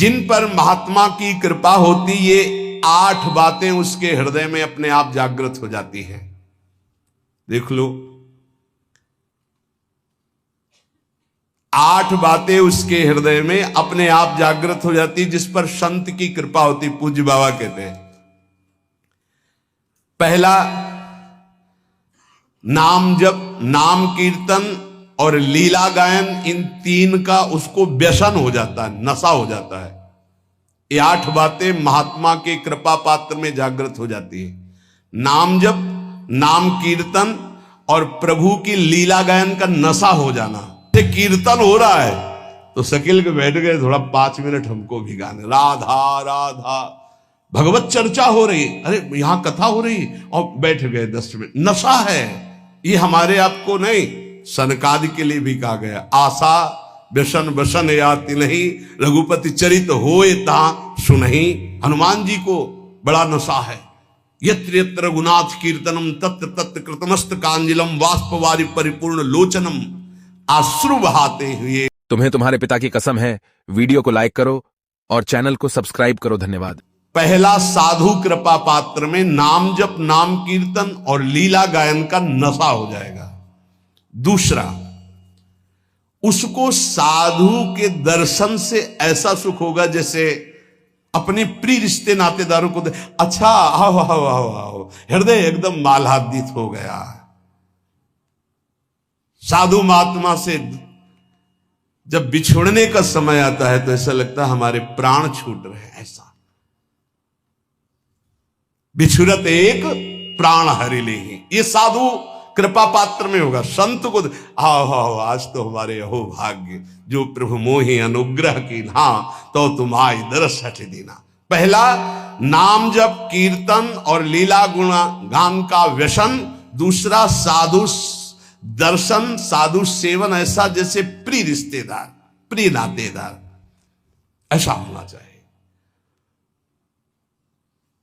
जिन पर महात्मा की कृपा होती, ये 8 बातें उसके हृदय में अपने आप जागृत हो जाती हैं। देख लो, 8 बातें उसके हृदय में अपने आप जागृत हो जाती, जिस पर संत की कृपा होती। पूज्य बाबा कहते हैं, पहला, नाम जप, नाम कीर्तन और लीला गायन, इन 3 का उसको व्यसन हो जाता है, नशा हो जाता है। ये 8 बातें महात्मा के कृपा पात्र में जागृत हो जाती है। नाम जप, नाम कीर्तन और प्रभु की लीला गायन का नशा हो जाना। कीर्तन हो रहा है तो शकील के बैठ गए, थोड़ा 5 मिनट हमको भी गाने, राधा राधा, भगवत चर्चा हो रही, अरे यहां कथा हो रही, और बैठ गए 10 मिनट। नशा है ये, हमारे आपको नहीं, सनकादि के लिए भी कहा गया, आशा व्यसन वसन याति नहीं, रघुपति चरित होए ता सुनहि। हनुमान जी को बड़ा नशा है। यत्र यत्र रघुनाथ कीर्तनम तत्र तत्र कृतमस्त कांजलम वाष्पवारि परिपूर्ण लोचनम, आश्रु बहाते हुए। तुम्हें तुम्हारे पिता की कसम है, वीडियो को लाइक करो और चैनल को सब्सक्राइब करो। धन्यवाद। पहला, साधु कृपा पात्र में नाम जप, नाम कीर्तन और लीला गायन का नशा हो जाएगा। दूसरा, उसको साधु के दर्शन से ऐसा सुख होगा जैसे अपने प्रिय रिश्ते नातेदारों को अच्छा, आओ आओ आओ आओ, हृदय एकदम मालादित हो गया। साधु महात्मा से जब बिछुड़ने का समय आता है तो ऐसा लगता है हमारे प्राण छूट रहे हैं। ऐसा बिछुरत एक प्राण हरि ले, ये साधु कृपा पात्र में होगा। संत को आओ आओ, आज तो हमारे अहो भाग्य, जो प्रभु मोहि अनुग्रह की ना, तो तुम आई दरस हट देना। पहला, नाम जप कीर्तन और लीला गुणा गान का व्यसन। दूसरा, साधु दर्शन, साधु सेवन, ऐसा जैसे प्रिय रिश्तेदार, प्रिय नातेदार, ऐसा होना चाहिए।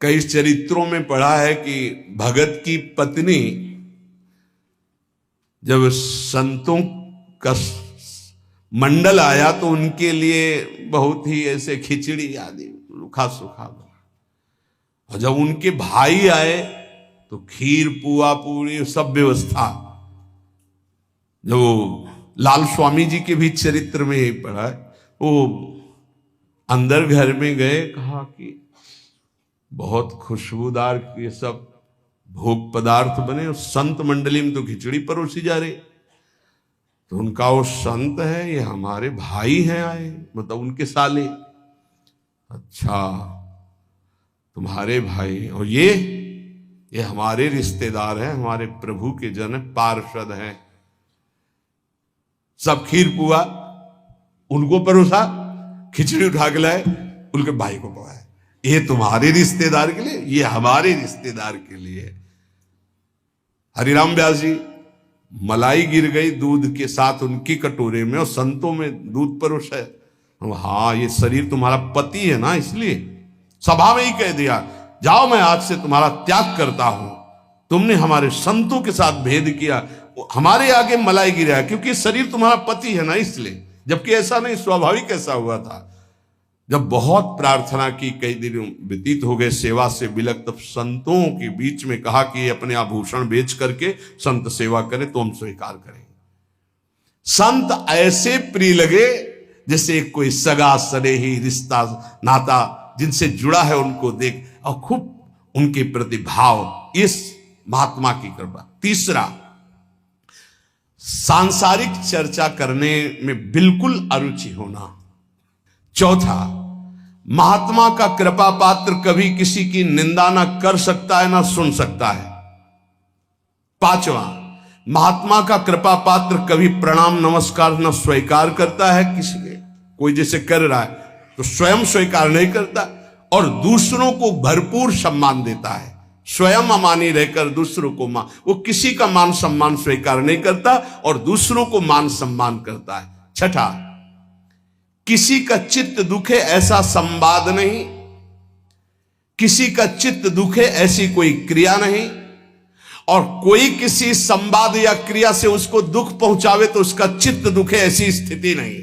कई चरित्रों में पढ़ा है कि भगत की पत्नी जब संतों का मंडल आया तो उनके लिए बहुत ही ऐसे खिचड़ी आदि रूखा सूखा बना, और जब उनके भाई आए तो खीर पुआ पूरी सब व्यवस्था। जो लाल स्वामी जी के भी चरित्र में यही पढ़ा है, वो अंदर घर में गए, कहा कि बहुत खुशबूदार ये सब भोग पदार्थ बने, और संत मंडली में तो खिचड़ी परोसी जा रही। तो उनका वो संत है, ये हमारे भाई हैं आए, मतलब उनके साले। अच्छा, तुम्हारे भाई, और ये हमारे रिश्तेदार हैं, हमारे प्रभु के जन पार्षद हैं। सब खीर पुआ उनको परोसा, खिचड़ी उठा के लाए, उनके भाई को पकाया। ये तुम्हारे रिश्तेदार के लिए, ये हमारे रिश्तेदार के लिए। हरिराम व्यास जी, मलाई गिर गई दूध के साथ उनकी कटोरे में, और संतों में दूध परोसा है। हाँ, ये शरीर तुम्हारा पति है ना, इसलिए सभा में ही कह दिया, जाओ मैं आज से तुम्हारा त्याग करता हूं। तुमने हमारे संतों के साथ भेद किया, हमारे आगे मलाई गिरा, क्योंकि शरीर तुम्हारा पति है ना, इसलिए। जबकि ऐसा नहीं, स्वाभाविक ऐसा हुआ था। जब बहुत प्रार्थना की, कई दिन व्यतीत हो गए सेवा से बिलक, तब संतों के बीच में कहा कि अपने आभूषण बेच करके संत सेवा करें तो हम स्वीकार करें। संत ऐसे प्रिय लगे जैसे कोई सगा सनेही रिश्ता नाता जिनसे जुड़ा है, उनको देख और खूब उनके प्रति भाव, इस महात्मा की कृपा। तीसरा, सांसारिक चर्चा करने में बिल्कुल अरुचि होना। चौथा, महात्मा का कृपा पात्र कभी किसी की निंदा ना कर सकता है ना सुन सकता है। पांचवा, महात्मा का कृपा पात्र कभी प्रणाम नमस्कार न स्वीकार करता है किसी के, कोई जैसे कर रहा है तो स्वयं स्वीकार नहीं करता, और दूसरों को भरपूर सम्मान देता है। स्वयं अमानी रहकर दूसरों को मान, वो किसी का मान सम्मान स्वीकार नहीं करता और दूसरों को मान सम्मान करता है। छठा, किसी का चित्त दुखे ऐसा संवाद नहीं, किसी का चित्त दुखे ऐसी कोई क्रिया नहीं, और कोई किसी संवाद या क्रिया से उसको दुख पहुंचावे तो उसका चित्त दुखे ऐसी स्थिति नहीं।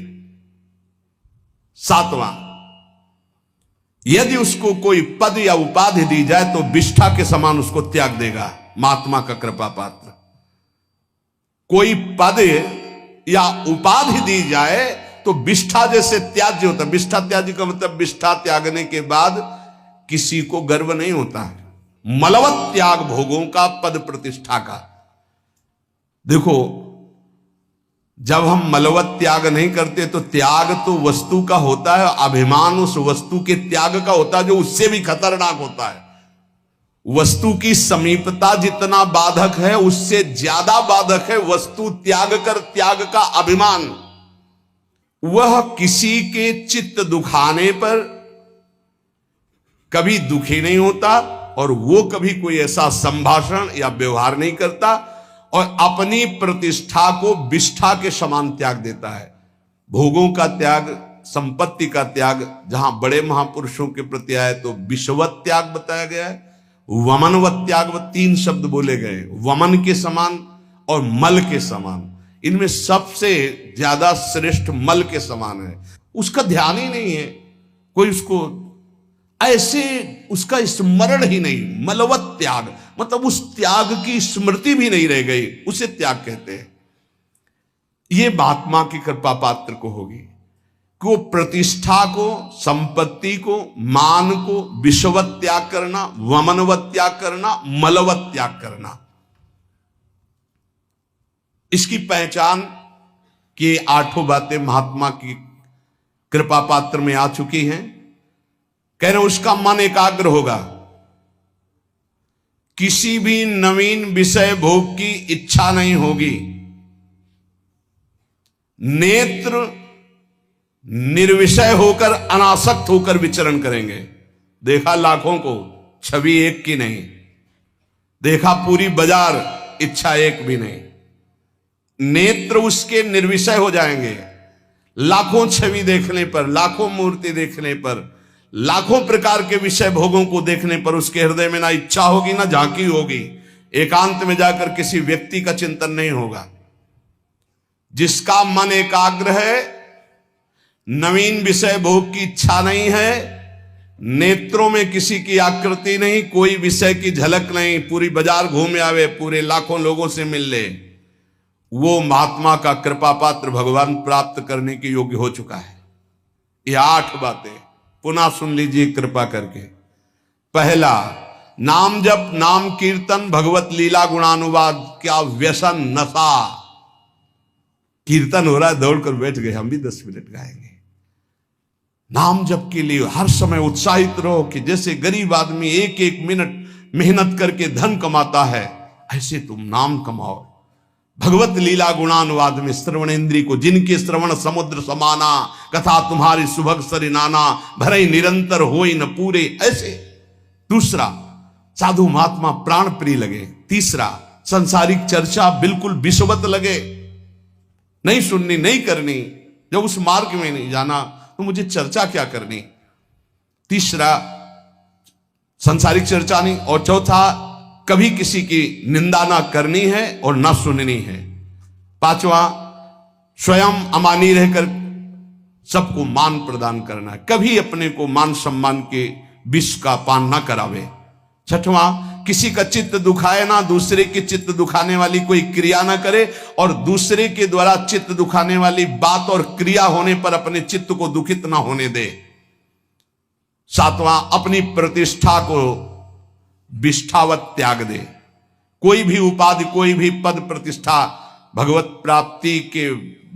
सातवां, यदि उसको कोई पद या उपाधि दी जाए तो विष्ठा के समान उसको त्याग देगा महात्मा का कृपा पात्र। कोई पद या उपाधि दी जाए तो विष्ठा जैसे त्याज्य होता है। विष्ठा त्याज्य का मतलब विष्ठा त्यागने के बाद किसी को गर्व नहीं होता है। मलवत त्याग भोगों का, पद प्रतिष्ठा का। देखो, जब हम मलवत त्याग नहीं करते तो त्याग तो वस्तु का होता है, अभिमान उस वस्तु के त्याग का होता है जो उससे भी खतरनाक होता है। वस्तु की समीपता जितना बाधक है उससे ज्यादा बाधक है वस्तु त्याग कर त्याग का अभिमान। वह किसी के चित्त दुखाने पर कभी दुखी नहीं होता और वो कभी कोई ऐसा संभाषण या व्यवहार नहीं करता और अपनी प्रतिष्ठा को विष्ठा के समान त्याग देता है। भोगों का त्याग, संपत्ति का त्याग जहां बड़े महापुरुषों के प्रति आए तो विषवत त्याग बताया गया है, वमनवत त्याग, तीन शब्द बोले गए, वमन के समान और मल के समान। इनमें सबसे ज्यादा श्रेष्ठ मल के समान है। उसका ध्यान ही नहीं है, कोई उसको ऐसे उसका स्मरण ही नहीं। मलवत त्याग मतलब उस त्याग की स्मृति भी नहीं रह गई, उसे त्याग कहते हैं। यह महात्मा की कृपा पात्र को होगी कि वो प्रतिष्ठा को, संपत्ति को, मान को विषवत त्याग करना, वमनवत त्याग करना, मलवत त्याग करना। इसकी पहचान कि आठों बातें महात्मा की कृपा पात्र में आ चुकी हैं। कह रहे उसका मन एकाग्र होगा, किसी भी नवीन विषय भोग की इच्छा नहीं होगी, नेत्र निर्विषय होकर अनासक्त होकर विचरण करेंगे। देखा लाखों को, छवि एक की नहीं, देखा पूरी बाजार, इच्छा एक भी नहीं। नेत्र उसके निर्विषय हो जाएंगे। लाखों छवि देखने पर, लाखों मूर्ति देखने पर, लाखों प्रकार के विषय भोगों को देखने पर उसके हृदय में ना इच्छा होगी ना झांकी होगी। एकांत में जाकर किसी व्यक्ति का चिंतन नहीं होगा। जिसका मन एकाग्र है, नवीन विषय भोग की इच्छा नहीं है, नेत्रों में किसी की आकृति नहीं, कोई विषय की झलक नहीं, पूरी बाजार घूम आवे, पूरे लाखों लोगों से मिल ले, वो महात्मा का कृपा पात्र भगवान प्राप्त करने के योग्य हो चुका है। ये 8 बातें पुनः सुन लीजिए कृपा करके। पहला, नाम जप, नाम कीर्तन, भगवत लीला गुणानुवाद। क्या व्यसन, नशा। कीर्तन हो रहा है, दौड़कर बैठ गए, हम भी 10 मिनट गाएंगे। नाम जप के लिए हर समय उत्साहित रहो कि जैसे गरीब आदमी एक एक मिनट मेहनत करके धन कमाता है, ऐसे तुम नाम कमाओ। भगवत लीला गुणानुवाद में श्रवण इंद्री को, जिनके श्रवण समुद्र समाना, कथा तुम्हारी सुभग सरिनाना, भरे निरंतर होई न पूरे, ऐसे। दूसरा, साधु महात्मा प्राण प्रिय लगे। तीसरा, संसारिक चर्चा बिल्कुल विषवत लगे, नहीं सुननी, नहीं करनी। जब उस मार्ग में नहीं जाना तो मुझे चर्चा क्या करनी। तीसरा, संसारिक चर्चा नहीं। और चौथा, कभी किसी की निंदा ना करनी है और ना सुननी है। पांचवा, स्वयं अमानी रहकर सबको मान प्रदान करना है, कभी अपने को मान सम्मान के विष का पान ना करावे। छठवां, किसी का चित्त दुखाए ना, दूसरे के चित्त दुखाने वाली कोई क्रिया ना करे और दूसरे के द्वारा चित्त दुखाने वाली बात और क्रिया होने पर अपने चित्त को दुखित ना होने दे। सातवां, अपनी प्रतिष्ठा को विष्ठावत त्याग दे। कोई भी उपाधि, कोई भी पद प्रतिष्ठा भगवत प्राप्ति के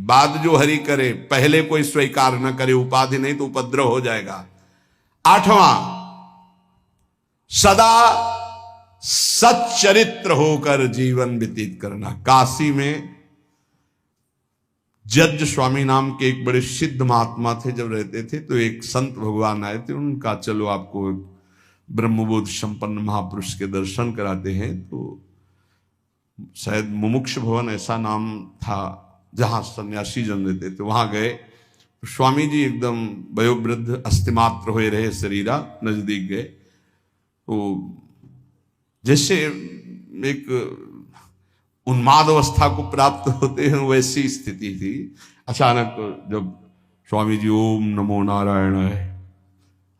बाद जो हरि करे, पहले कोई स्वीकार न करे। उपाधि नहीं तो उपद्रव हो जाएगा। आठवां, सदा सच्चरित्र होकर जीवन व्यतीत करना। काशी में जज स्वामी नाम के एक बड़े सिद्ध महात्मा थे, जब रहते थे तो एक संत भगवान आए थे, उनका चलो आपको ब्रह्मबोध संपन्न महापुरुष के दर्शन कराते हैं। तो शायद मुमुक्ष भवन ऐसा नाम था जहां सन्यासी जन रहते थे, वहां गए। स्वामी जी एकदम वयोवृद्ध, अस्थिमात्र हुए रहे शरीरा, नजदीक गए तो जैसे एक उन्माद अवस्था को प्राप्त होते हैं वैसी स्थिति थी। अचानक जब स्वामी जी ओम नमो नारायण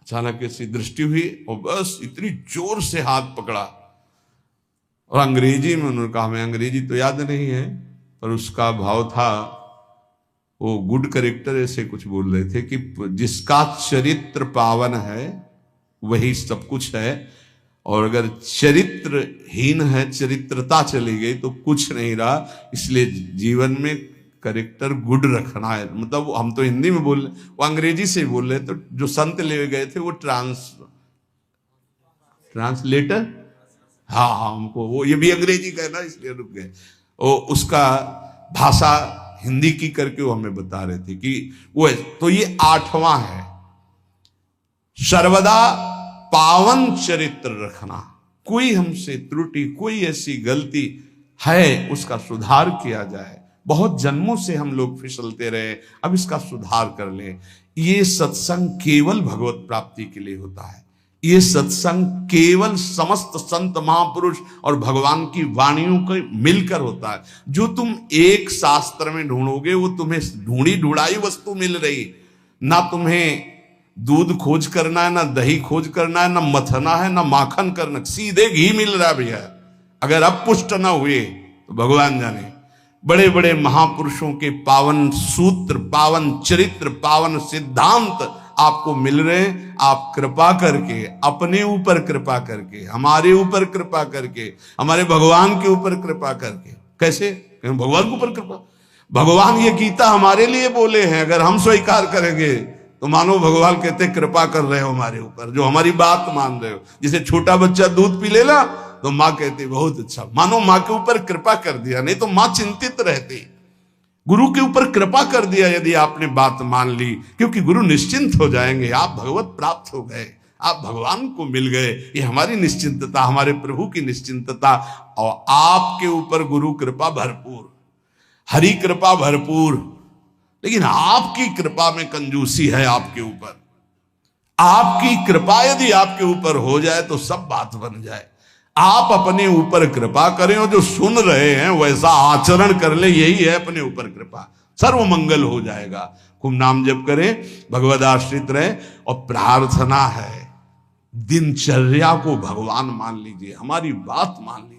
अचानक ऐसी दृष्टि हुई और बस इतनी जोर से हाथ पकड़ा और अंग्रेजी में उन्होंने कहा, हमें अंग्रेजी तो याद नहीं है, पर उसका भाव था, वो गुड करेक्टर ऐसे कुछ बोल रहे थे कि जिसका चरित्र पावन है वही सब कुछ है, और अगर चरित्रहीन है, चरित्रता चली गई तो कुछ नहीं रहा। इसलिए जीवन में करेक्टर गुड रखना है। मतलब हम तो हिंदी में बोल रहे, वो अंग्रेजी से बोल रहे, तो जो संत ले गए थे वो ट्रांसलेटर, हाँ, हमको वो ये भी अंग्रेजी का है ना, इसलिए रुक गए। वो उसका भाषा हिंदी की करके वो हमें बता रहे थे कि वो है। तो ये 8वां है, सर्वदा पावन चरित्र रखना। कोई हमसे त्रुटि, कोई ऐसी गलती है, उसका सुधार किया जाए। बहुत जन्मों से हम लोग फिसलते रहे, अब इसका सुधार कर ले। ये सत्संग केवल भगवत प्राप्ति के लिए होता है। ये सत्संग केवल समस्त संत महापुरुष और भगवान की वाणियों को मिलकर होता है। जो तुम एक शास्त्र में ढूंढोगे वो तुम्हें ढूंढी ढूंढाई वस्तु मिल रही। ना तुम्हें दूध खोज करना है, ना दही खोज करना है, ना मथना है, ना माखन करना, सीधे घी मिल रहा है भैया। अगर अब पुष्ट ना हुए तो भगवान जाने। बड़े बड़े महापुरुषों के पावन सूत्र, पावन चरित्र, पावन सिद्धांत आपको मिल रहे हैं। आप कृपा करके, अपने ऊपर कृपा करके, हमारे ऊपर कृपा करके, हमारे भगवान के ऊपर कृपा करके। कैसे? भगवान के ऊपर कृपा। भगवान ये गीता हमारे लिए बोले हैं, अगर हम स्वीकार करेंगे तो मानो भगवान कहते कृपा कर रहे हो हमारे ऊपर, जो हमारी बात मान रहे हो। जैसे छोटा बच्चा दूध पी लेना तो माँ कहती बहुत अच्छा, मानो माँ के ऊपर कृपा कर दिया, नहीं तो माँ चिंतित रहती। गुरु के ऊपर कृपा कर दिया यदि आपने बात मान ली, क्योंकि गुरु निश्चिंत हो जाएंगे, आप भगवत प्राप्त हो गए, आप भगवान को मिल गए। ये हमारी निश्चिंतता, हमारे प्रभु की निश्चिंतता। और आपके ऊपर गुरु कृपा भरपूर, हरि कृपा भरपूर, लेकिन आपकी कृपा में कंजूसी है आपके ऊपर। आपकी कृपा यदि आपके ऊपर हो जाए तो सब बात बन जाए। आप अपने ऊपर कृपा करें और जो सुन रहे हैं वैसा आचरण कर ले, यही है अपने ऊपर कृपा। सर्व मंगल हो जाएगा। खूब नाम जप करें, भगवद आश्रित रहे। और प्रार्थना है, दिनचर्या को भगवान मान लीजिए, हमारी बात मान लीजिए,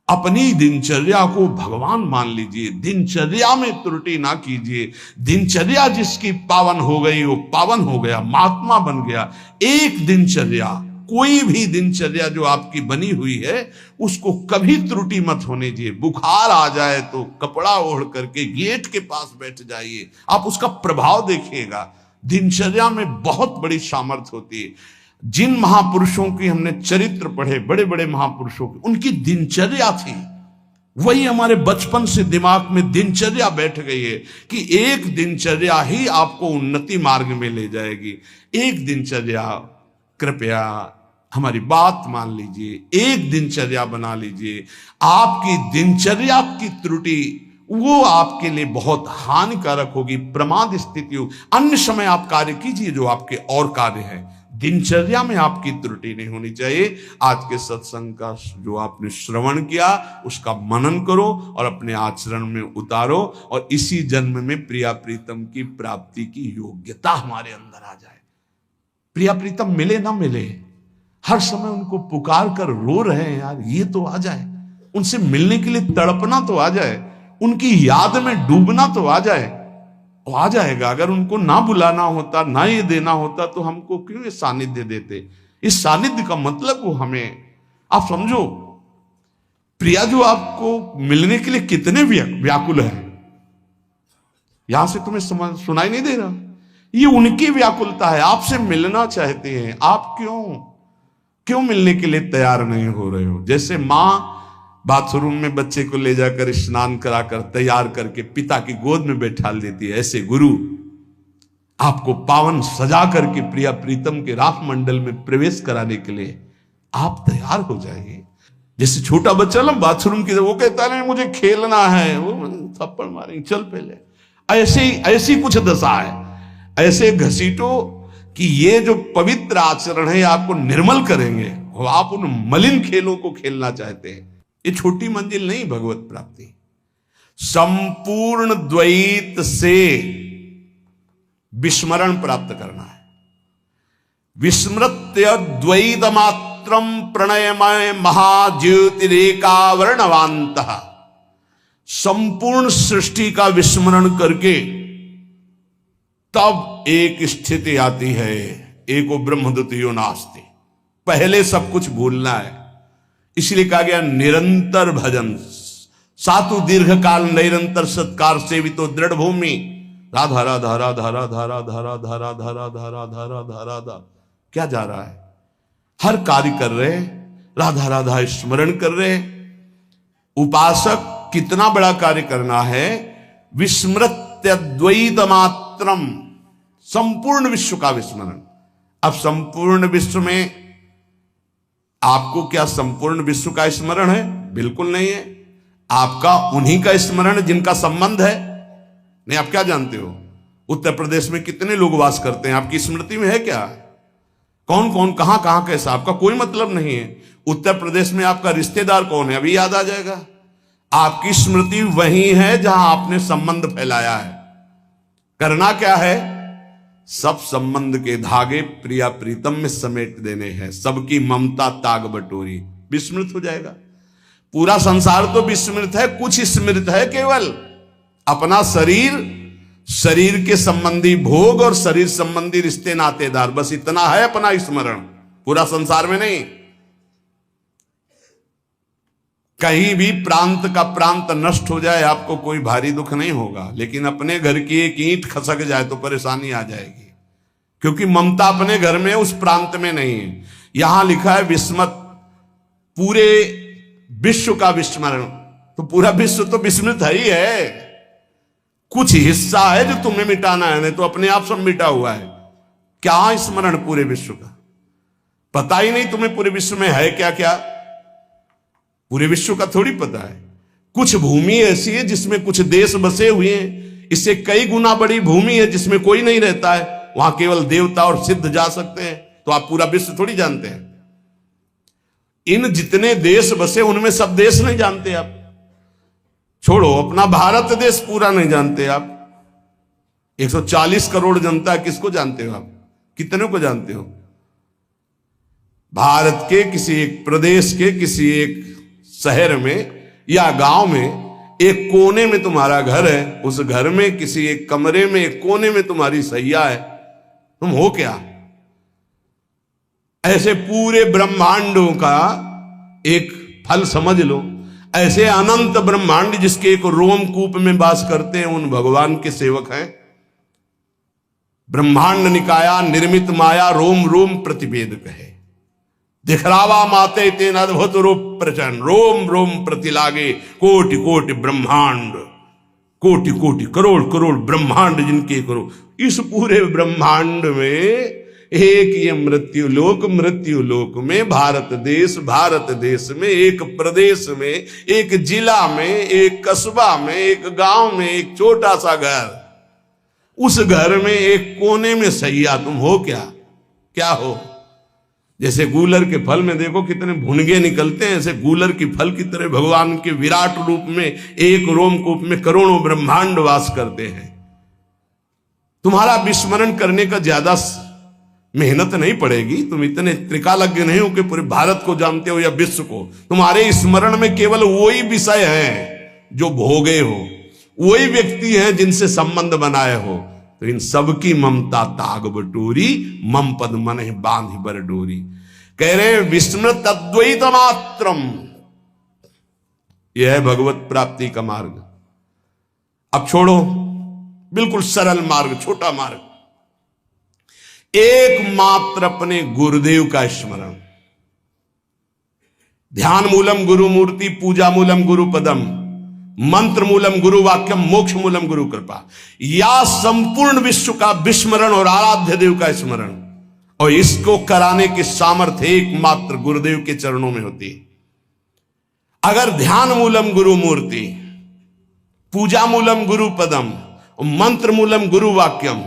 अपनी दिनचर्या को भगवान मान लीजिए, दिनचर्या में त्रुटि ना कीजिए। दिनचर्या जिसकी पावन हो गई वो पावन हो गया, महात्मा बन गया। एक दिनचर्या, कोई भी दिनचर्या जो आपकी बनी हुई है उसको कभी त्रुटि मत होने दीजिए। बुखार आ जाए तो कपड़ा ओढ़ करके गेट के पास बैठ जाइए, आप उसका प्रभाव देखिएगा। दिनचर्या में बहुत बड़ी सामर्थ्य होती है। जिन महापुरुषों की हमने चरित्र पढ़े, बड़े बड़े महापुरुषों की, उनकी दिनचर्या थी, वही हमारे बचपन से दिमाग में दिनचर्या बैठ गई है कि एक दिनचर्या ही आपको उन्नति मार्ग में ले जाएगी। एक दिनचर्या, कृपया हमारी बात मान लीजिए, एक दिनचर्या बना लीजिए। आपकी दिनचर्या की त्रुटि वो आपके लिए बहुत हानिकारक होगी, प्रमाद स्थिति हो। अन्य समय आप कार्य कीजिए जो आपके और कार्य हैं, दिनचर्या में आपकी त्रुटि नहीं होनी चाहिए। आज के सत्संग का जो आपने श्रवण किया उसका मनन करो और अपने आचरण में उतारो, और इसी जन्म में प्रिया प्रीतम की प्राप्ति की योग्यता हमारे अंदर आ जाए। प्रिया प्रीतम मिले ना मिले, हर समय उनको पुकार कर रो रहे हैं यार, ये तो आ जाए। उनसे मिलने के लिए तड़पना तो आ जाए, उनकी याद में डूबना तो आ जाए। वो आ जाएगा। अगर उनको ना बुलाना होता, ना ये देना होता तो हमको क्यों ये सानिध्य देते। इस सानिध्य का मतलब वो हमें, आप समझो, प्रिया जो आपको मिलने के लिए कितने व्याकुल है, यहां से तुम्हें सुनाई नहीं दे रहा, ये उनकी व्याकुलता है, आपसे मिलना चाहते हैं। आप क्यों मिलने के लिए तैयार नहीं हो रहे हो। जैसे माँ बाथरूम में बच्चे को ले जाकर स्नान कराकर तैयार करके पिता की गोद में बैठा देती है, ऐसे गुरु आपको पावन सजा करके प्रिया प्रीतम के राख मंडल में प्रवेश कराने के लिए आप तैयार हो जाइए। जैसे छोटा बच्चा ना बाथरूम की, वो कहता है मुझे खेलना है, वो थप्पड़ मारेंगे, चल पहले। ऐसी कुछ दशा है। ऐसे घसीटो कि ये जो पवित्र आचरण है आपको निर्मल करेंगे। आप उन मलिन खेलों को खेलना चाहते हैं, ये छोटी मंजिल नहीं भगवत प्राप्ति। संपूर्ण द्वैत से विस्मरण प्राप्त करना है। विस्मृत्य द्वैत मात्रम प्रणयमय महाज्योतिरेका वर्णवांतः, संपूर्ण सृष्टि का विस्मरण करके तब एक स्थिति आती है, एको ब्रह्म द्वितीयो नास्ति। पहले सब कुछ भूलना है, इसलिए कहा गया निरंतर भजन। सातु दीर्घ काल निरंतर सत्कार सेवितो दृढ़ भूमि। राधा राधा राधा राधा राधा राधा राधा राधा राधा राधा राधा, क्या जा रहा है? हर कार्य कर रहे, राधा राधा स्मरण कर रहे। उपासक कितना बड़ा कार्य करना है, विस्मृत्य द्वैत मात्रम, संपूर्ण विश्व का विस्मरण। अब संपूर्ण विश्व में आपको क्या संपूर्ण विश्व का स्मरण है? बिल्कुल नहीं है। आपका उन्हीं का स्मरण जिनका संबंध है। नहीं, आप क्या जानते हो उत्तर प्रदेश में कितने लोग वास करते हैं? आपकी स्मृति में है क्या? कौन कौन कहां कहां कैसा, आपका कोई मतलब नहीं है। उत्तर प्रदेश में आपका रिश्तेदार कौन है, अभी याद आ जाएगा। आपकी स्मृति वही है जहां आपने संबंध फैलाया है। करना क्या है? सब संबंध के धागे प्रिया प्रीतम में समेट देने हैं। सबकी ममता ताग बटोरी, विस्मृत हो जाएगा। पूरा संसार तो विस्मृत है, कुछ स्मृत है केवल अपना शरीर, शरीर के संबंधी भोग और शरीर संबंधी रिश्ते नातेदार, बस इतना है अपना स्मरण, पूरा संसार में नहीं। कहीं भी प्रांत का प्रांत नष्ट हो जाए आपको कोई भारी दुख नहीं होगा, लेकिन अपने घर की एक ईंट खसक जाए तो परेशानी आ जाएगी, क्योंकि ममता अपने घर में उस प्रांत में नहीं है। यहां लिखा है विस्मत, पूरे विश्व का विस्मरण, तो पूरा विश्व तो विस्मृत है ही है। कुछ हिस्सा है जो तुम्हें मिटाना है, नहीं तो अपने आप सब मिटा हुआ है। क्या स्मरण पूरे विश्व का? पता ही नहीं तुम्हें पूरे विश्व में है क्या क्या। पूरे विश्व का थोड़ी पता है। कुछ भूमि ऐसी है जिसमें कुछ देश बसे हुए हैं, इससे कई गुना बड़ी भूमि है जिसमें कोई नहीं रहता है, वहां केवल देवता और सिद्ध जा सकते हैं। तो आप पूरा विश्व थोड़ी जानते हैं। इन जितने देश बसे उनमें सब देश नहीं जानते आप। छोड़ो, अपना भारत देश पूरा नहीं जानते आप। 140 करोड़ जनता, किसको जानते हो आप? कितने को जानते हो? भारत के किसी एक प्रदेश के किसी एक शहर में या गांव में एक कोने में तुम्हारा घर है, उस घर में किसी एक कमरे में एक कोने में तुम्हारी सैया है, तुम हो क्या? ऐसे पूरे ब्रह्मांडों का एक फल समझ लो। ऐसे अनंत ब्रह्मांड जिसके एक रोमकूप में वास करते हैं, उन भगवान के सेवक हैं। ब्रह्मांड निकाया निर्मित माया रोम रोम प्रतिवेद कहे, दिखरावा माते तेन अद्भुत रूप प्रचंड, रोम रोम प्रति लागे कोटि कोटि ब्रह्मांड, कोटि कोटि करोड़ करोड़ ब्रह्मांड जिनके करो। इस पूरे ब्रह्मांड में एक ये मृत्यु लोक में भारत देश में एक प्रदेश में, एक जिला में, एक कस्बा में, एक गांव में एक छोटा सा घर, उस घर में एक कोने में सैया, तुम हो क्या? क्या हो? जैसे गूलर के फल में देखो कितने भुनगे निकलते हैं, ऐसे गूलर की फल की तरह भगवान के विराट रूप में एक रोमकूप में करोड़ों ब्रह्मांड वास करते हैं। तुम्हारा विस्मरण करने का ज्यादा मेहनत नहीं पड़ेगी। तुम इतने त्रिकालज्ञ नहीं हो कि पूरे भारत को जानते हो या विश्व को। तुम्हारे स्मरण में केवल वही विषय हैं जो भोगे हो, वही व्यक्ति हैं जिनसे संबंध बनाए हो। तो इन सबकी ममता ताग बटोरी, मम पद मन बांध बर डोरी। कह रहे विस्मृत अद्वैत मात्रम, यह है भगवत प्राप्ति का मार्ग। अब छोड़ो, बिल्कुल सरल मार्ग, छोटा मार्ग, एकमात्र अपने गुरुदेव का स्मरण। ध्यान मूलम गुरु मूर्ति, पूजा मूलम गुरु पदम, मंत्र मूलम गुरु वाक्यम, मोक्ष मूलम गुरु कृपा। या संपूर्ण विश्व का विस्मरण और आराध्य देव का स्मरण, और इसको कराने की सामर्थ्य एकमात्र गुरुदेव के चरणों में होती है। अगर ध्यान मूलम गुरु मूर्ति, पूजा मूलम गुरु पदम, मंत्र मूलम गुरु वाक्यम,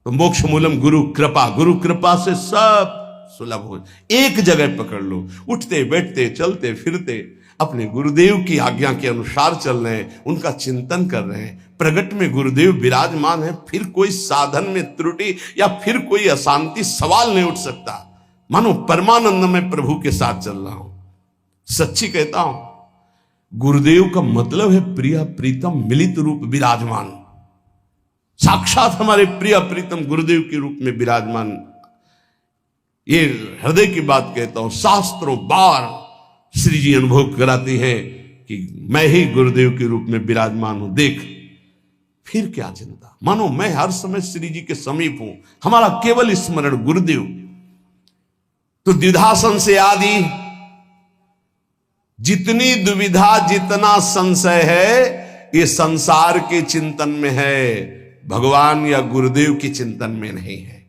तो मोक्ष मूलम गुरु कृपा, गुरु कृपा से सब सुलभ हो। एक जगह पकड़ लो, उठते बैठते चलते फिरते अपने गुरुदेव की आज्ञा के अनुसार चल रहे हैं, उनका चिंतन कर रहे हैं, प्रगट में गुरुदेव विराजमान है, फिर कोई साधन में त्रुटि या फिर कोई अशांति सवाल नहीं उठ सकता। मानो परमानंद में प्रभु के साथ चल रहा हूं। सच्ची कहता हूं, गुरुदेव का मतलब है प्रिय प्रीतम मिलित रूप विराजमान। साक्षात हमारे प्रिय प्रीतम गुरुदेव के रूप में विराजमान। ये हृदय की बात कहता हूं, शास्त्रों बार श्री जी अनुभव कराती है कि मैं ही गुरुदेव के रूप में विराजमान हूं, देख फिर क्या चिंता। मानो मैं हर समय श्री जी के समीप हूं, हमारा केवल स्मरण गुरुदेव। तो द्विधासन से आदि जितनी दुविधा जितना संशय है ये संसार के चिंतन में है, भगवान या गुरुदेव के चिंतन में नहीं है।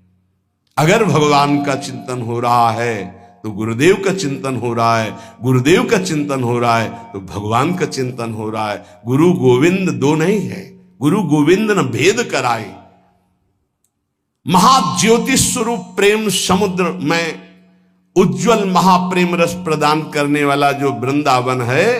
अगर भगवान का चिंतन हो रहा है तो गुरुदेव का चिंतन हो रहा है, गुरुदेव का चिंतन हो रहा है तो भगवान का चिंतन हो रहा है। गुरु गोविंद दो नहीं है, गुरु गोविंद न भेद कराए। महाज्योति स्वरूप प्रेम समुद्र में उज्जवल महाप्रेम रस प्रदान करने वाला जो वृंदावन है,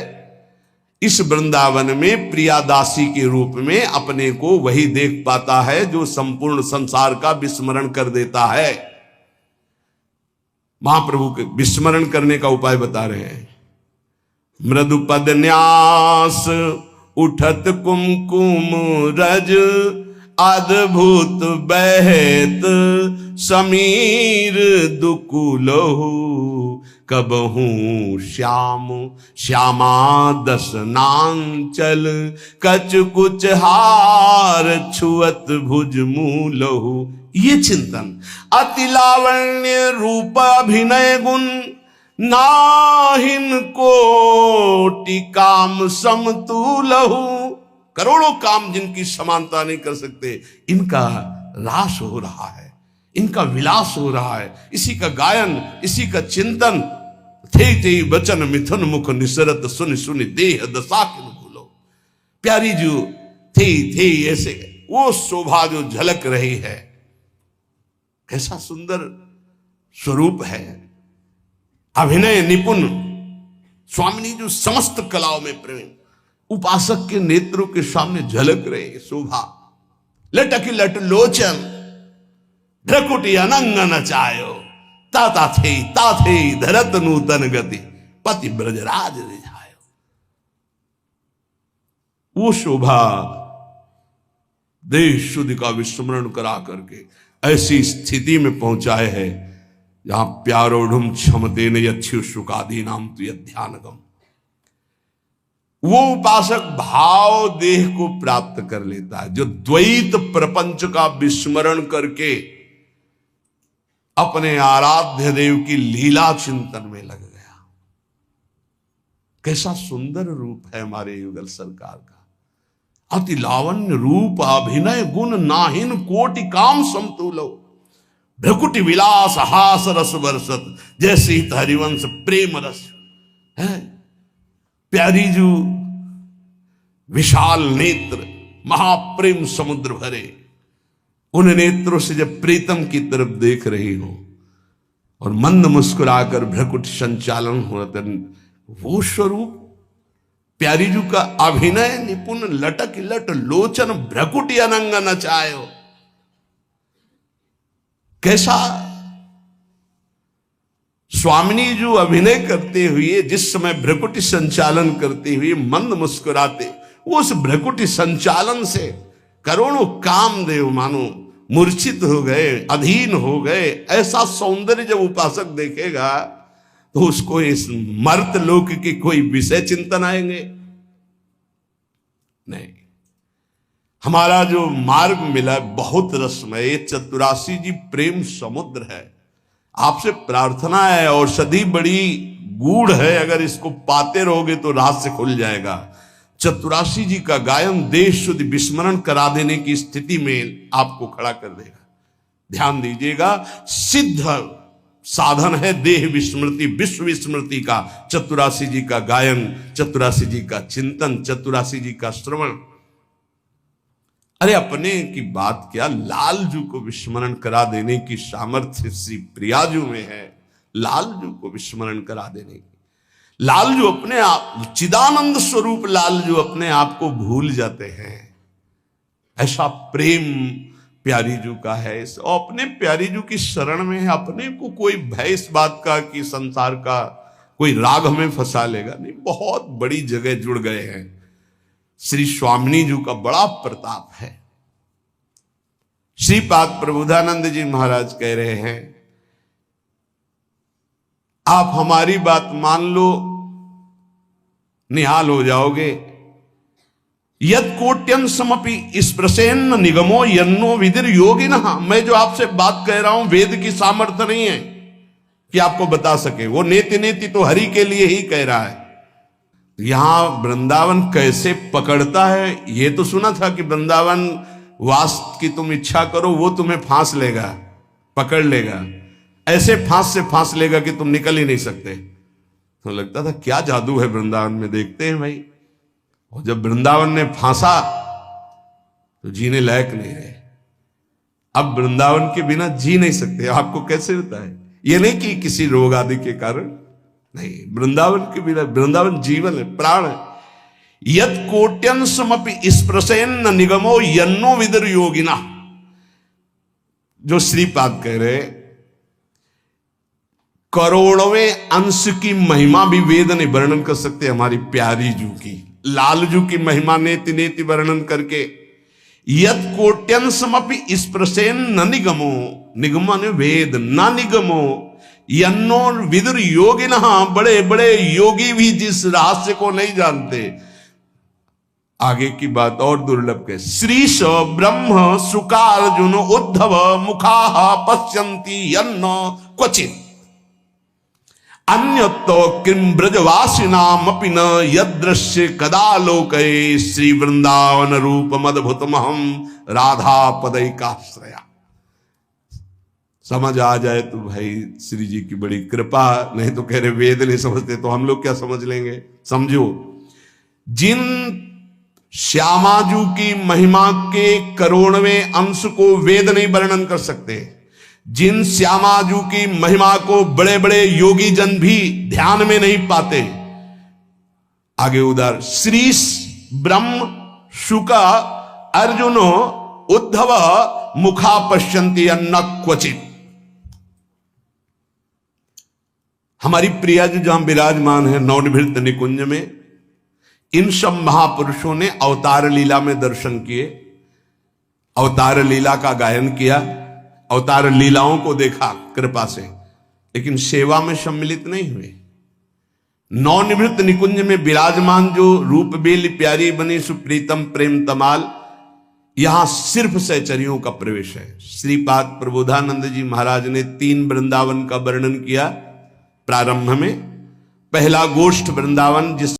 इस वृंदावन में प्रियादासी के रूप में अपने को वही देख पाता है जो संपूर्ण संसार का विस्मरण कर देता है। महाप्रभु के विस्मरण करने का उपाय बता रहे हैं। मृदु पद न्यास उठत कुमकुम रज, अद्भुत बहत समीर दुकुलहु, कबहू श्याम श्यामा दसनांचल, कच कुच हार छुअत भुज मूलहु। ये चिंतन अति लावण्य रूप अभिनय गुण, नाहिन कोटि काम समतुलहु। करोड़ों काम जिनकी समानता नहीं कर सकते, इनका रास हो रहा है, इनका विलास हो रहा है, इसी का गायन, इसी का चिंतन। थे थे वचन मिथुन मुख निसरत, सुन सुन देह दशा किन भूलो। प्यारी जो थे ऐसे वो शोभा जो झलक रही है, कैसा सुंदर स्वरूप है। अभिनय निपुण स्वामिनी जो समस्त कलाओं में प्रेम, उपासक के नेत्रों के सामने झलक रहे शोभा। लटकी लट लोचन भ्रकुटी अनंग नचायो, ता थे धरत नूतन गति, पति ब्रजराज रिझायो। वो शोभा देश शुद्ध का विस्मरण करा करके ऐसी स्थिति में पहुंचाए है जहां प्यारोढ़ क्षमते न यक्षु शुकादि नाम तु ध्यानगम। वो उपासक भाव देह को प्राप्त कर लेता है जो द्वैत प्रपंच का विस्मरण करके अपने आराध्य देव की लीला चिंतन में लग गया। कैसा सुंदर रूप है हमारे युगल सरकार का। अति लावण्य रूप अभिनय गुण, नाहिन कोटि काम समतुलो। भ्रकुटि विलास हास रस बरसत, जैसे ही हरिवंश प्रेम रस है। प्यारी जो विशाल नेत्र महाप्रेम समुद्र भरे, उन नेत्रों से जब प्रीतम की तरफ देख रही हो और मंद मुस्कुराकर भ्रकुट संचालन हो, वो स्वरूप प्यारी जू का अभिनय निपुण लटक लट लोचन भ्रकुटी अनंग नचायो। कैसा स्वामिनी जो अभिनय करते हुए जिस समय भ्रकुटी संचालन करते हुए मंद मुस्कुराते, वो उस भ्रकुटी संचालन से करोड़ों कामदेव मानो मूर्छित हो गए, अधीन हो गए। ऐसा सौंदर्य जब उपासक देखेगा तो उसको इस मर्त लोक के कोई विषय चिंतन आएंगे नहीं। हमारा जो मार्ग मिला बहुत रसमय, ये चतुरासी जी प्रेम समुद्र है। आपसे प्रार्थना है, औषधि बड़ी गूढ़ है, अगर इसको पाते रहोगे तो रहस्य खुल जाएगा। चतुरासी जी का गायन देश शुद्ध विस्मरण करा देने की स्थिति में आपको खड़ा कर देगा। ध्यान दीजिएगा, सिद्ध साधन है देह विस्मृति, विश्व विस्मृति का चतुरासी जी का गायन, चतुरासी जी का चिंतन, चतुरासी जी का श्रवण। अरे अपने की बात क्या, लालजू को विस्मरण करा देने की सामर्थ्य श्री प्रियाजू में है। लालजू को विस्मरण करा देने की लाल जो अपने आप, चिदानंद स्वरूप लाल जो अपने आप को भूल जाते हैं, ऐसा प्रेम प्यारी जू का है। और अपने प्यारी जू की शरण में है, अपने को कोई भय इस बात का कि संसार का कोई राग हमें फंसा लेगा नहीं, बहुत बड़ी जगह जुड़ गए हैं। श्री स्वामिनी जी का बड़ा प्रताप है। श्रीपाद प्रबोधानंद जी महाराज कह रहे हैं, आप हमारी बात मान लो, निहाल हो जाओगे। यद कोट्यन समपि स्पृशेन्न निगमो यन्नो विदिर योगिनः। मैं जो आपसे बात कह रहा हूं वेद की सामर्थ्य नहीं है कि आपको बता सके, वो नेति नेति तो हरि के लिए ही कह रहा है। यहां वृंदावन कैसे पकड़ता है ये तो सुना था कि वृंदावन वास की तुम इच्छा करो वो तुम्हें फांस लेगा, पकड़ लेगा, ऐसे फांस से फांस लेगा कि तुम निकल ही नहीं सकते। तो लगता था क्या जादू है वृंदावन में, देखते हैं भाई। और जब वृंदावन ने फांसा तो जीने लायक नहीं रहे। अब वृंदावन के बिना जी नहीं सकते। आपको कैसे होता है? ये नहीं कि किसी रोग आदि के कारण नहीं, वृंदावन के बिना, वृंदावन जीवन है, प्राण है। यद कोट्यन समपि स्पृशेन्न निगमो यन्नो विदुर योगिना। जो श्रीपाद कह रहे, करोड़वें अंश की महिमा भी वेद ने वर्णन कर सकते हमारी प्यारी जू की, लाल जू की महिमा नेति नेति वर्णन करके। यद कोट्यन समपि स्पृशेन न निगमो, निगम ने वेद, न निगमो यन्नो विदुर योगिनः। बड़े बड़े योगी भी जिस रहस्य को नहीं जानते। आगे की बात और दुर्लभ के, श्रीश ब्रह्म सुकार्जुन उद्धव मुखा पश्यन्ति यन्न क्वचित अन्यतो किम ब्रजवासिनामपि न यदृश्य कदा लोके श्री वृंदावन रूपम अद्भुतमहम राधा पदैकाश्रया। समझ आ जाए तो भाई श्री जी की बड़ी कृपा, नहीं तो कह रहे वेद नहीं समझते तो हम लोग क्या समझ लेंगे। समझो, जिन श्यामाजू की महिमा के करोड़वें अंश को वेद नहीं वर्णन कर सकते, जिन श्यामाजू की महिमा को बड़े बड़े योगी जन भी ध्यान में नहीं पाते। आगे उधर श्रीश ब्रह्म शुका अर्जुनो उद्धव मुखा पश्यन्ति अन्न क्वचित। हमारी प्रिया जी जहां विराजमान है नवनिभृत निकुंज में, इन सब महापुरुषों ने अवतार लीला में दर्शन किए, अवतार लीला का गायन किया, अवतार लीलाओं को देखा कृपा से, लेकिन सेवा में सम्मिलित नहीं हुए। नवनिभृत निकुंज में विराजमान जो रूप बेली प्यारी बनी सुप्रीतम प्रेम तमाल, यहां सिर्फ सहचरियों का प्रवेश है। श्रीपाद प्रबोधानंद जी महाराज ने 3 वृंदावन का वर्णन किया प्रारंभ में। पहला गोष्ठ वृंदावन जिस